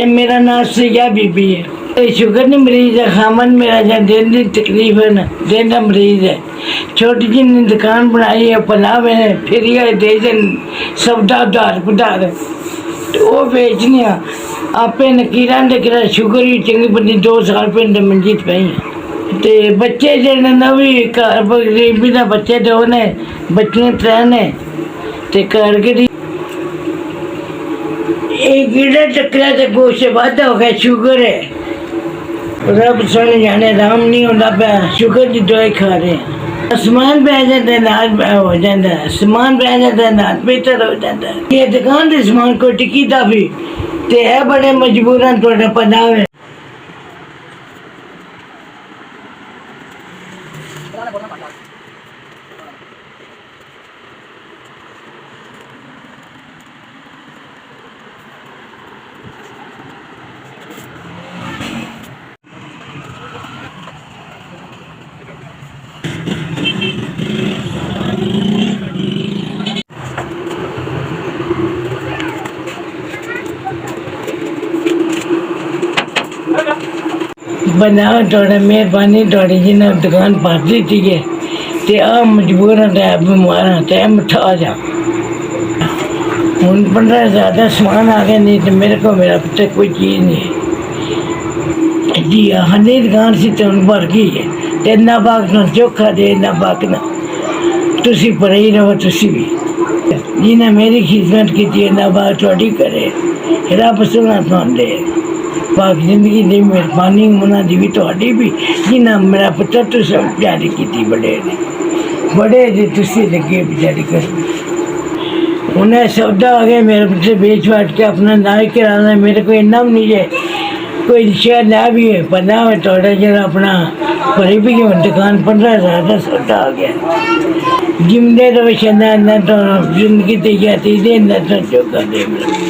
मेरा नाम सिया बीबी है। शुगर नहीं मरीज है। खामन मेरा जहाँ दिन की तकलीफन दिन का मरीज है। छोटी जी ने दुकान बनाई है पनावे ने फिर दे सौदा उधार पुधार तो वो बेचने आपे नकीरा नकीरा शुगर ही चंगी बनी 2 साल पिंड मंजीत पई ते बच्चे जेने नवी घर गरीबी का बच्चे 2 ने बच्चे 3 ने ते घर गरीब एक कीड़ा चक्कर से गोश्त वादा हो गया शुगर है। रब सुन जाने राम नहीं होता पे शुगर की दवाई खा रहे हैं। आसमान पे आ जाता है नाच हो जाता है। सामान पे आ जाता है नाच बेहतर हो जाता है। ये दुकान के सामान को टिकी था भी ते है बड़े मजबूरन थोड़ा पता है। बनाओ थोड़ा मेहरबानी थोड़ी जिन्हें दुकान भर दी थी है ते आ मजबूर है बीमार है मिठा जा हूँ 15,000 का सामान आ गया नहीं तो मेरे को मेरा पुत्र कोई चीज़ नहीं जी हनी दुकान से तो हूँ भर गई है तो इन्ना बाग ना चोखा दे इन्ना बाग ना तुसी पर ही रहो तुसी भी जिन्हें मेरी खिदमत की थी इन्ना बाग थोड़ी करे रब सुना तुम दे पाक जिंदगी दी मेहरबानी मना दी भी थोड़ी भी जिन्हें मेरा पुत्र तो सब प्यारी की थी बड़े जी तुसी लगे बेचारी कर उन्हें सौदा आ गया मेरे पुत्र बेच बाट के अपना नाई कराना मेरे को इन्ना भी नहीं है कोई शहर ना भी है पता है थोड़ा जरा अपना भरी भी दुकान 15,000 का सौदा आ गया जिमदे तो शना तो जिंदगी दी जाती दे तो चौका दे